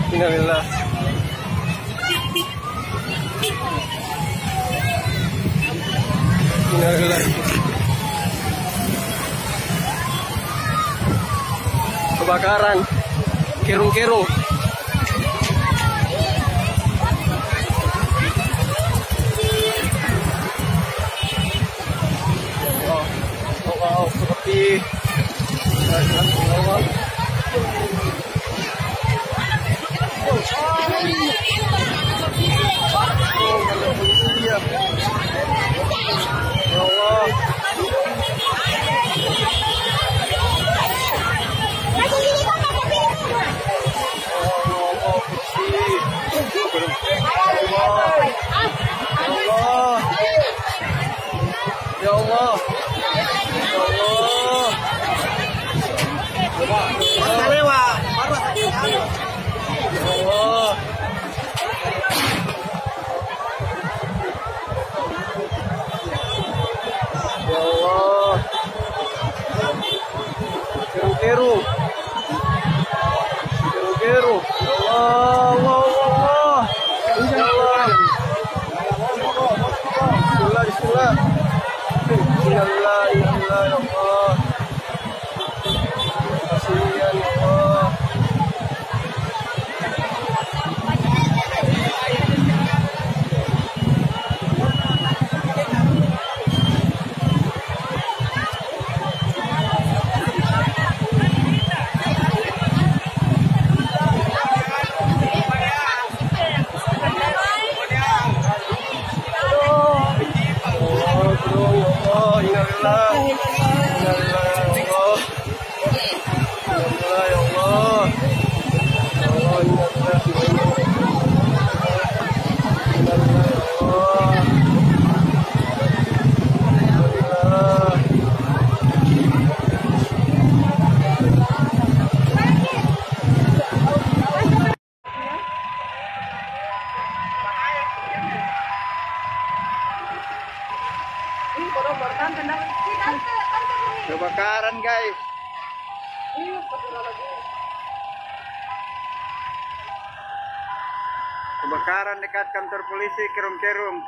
Innalillah. Innalillah. Kebakaran, kerung-kerung. Wow, seperti Ya Allah. Keru-keru. Keru-keru. Allah. Insyaallah. Bismillah. Bismillah. Ya Allah. Kasihan ya Allah. Kebakaran guys. Kebakaran dekat kantor polisi Kerung-Kerung.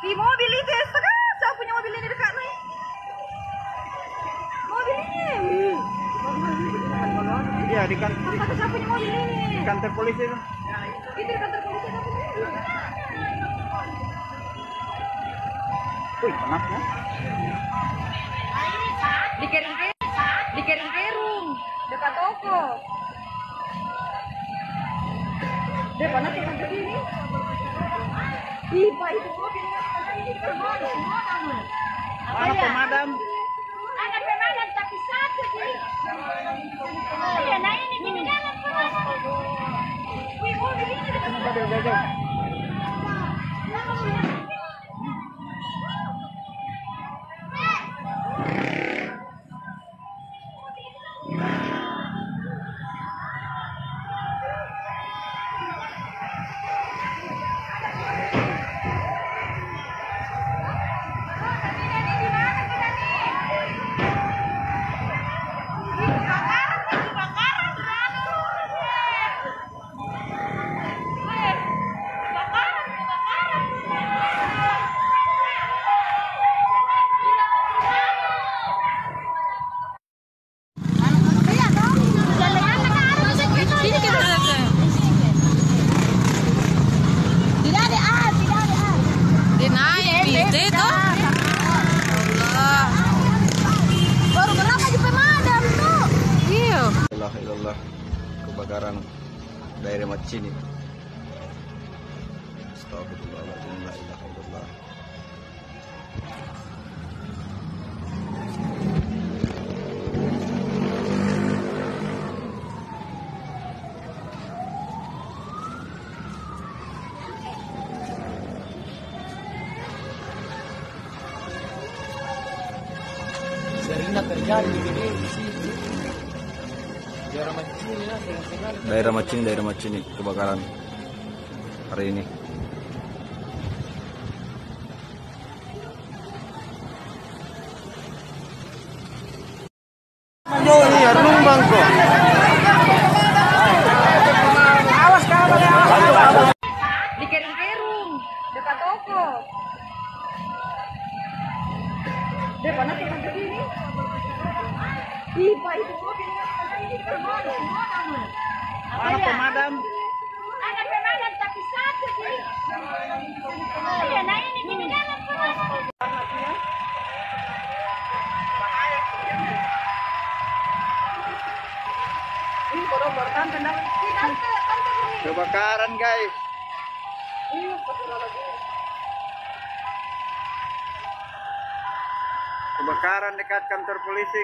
Di mobil itu sekarang saya punya mobil ini dekat nih. Mobil ini. Iya di kantor. Saya punya mobil ini. Kantor polisi itu. Itu di kantor polisi. Wih, panasnya. Di Kerung-Kerung dekat toko. Dia panas yang begini. Pak itu mobil. Mana pemadam? Ada pemadam tapi satu sih. Iya, nah ini di dalam pemadam. Wih, mobil ini dekat. Kebakaran daerah Macini. Astagfirullahaladzim, la ilaha illallah. Seringat Yan, bibili di situ. Daerah Macini lah, tengah-tengah. Daerah Macini kebakaran hari ini. Yo, iya, numbang kok. Di kerung-kerung dekat toko. Dia mana tukang berdiri? Ih, Pak, itu mobilnya ini pemadam. Mana pemadam? Ada pemadam tapi satu sih. Iya, nah ini di dalam pemadam. Ini kodok bertahan tendang. Tante. Kebakaran guys. Iya, betul lagi. Kebakaran dekat kantor polisi.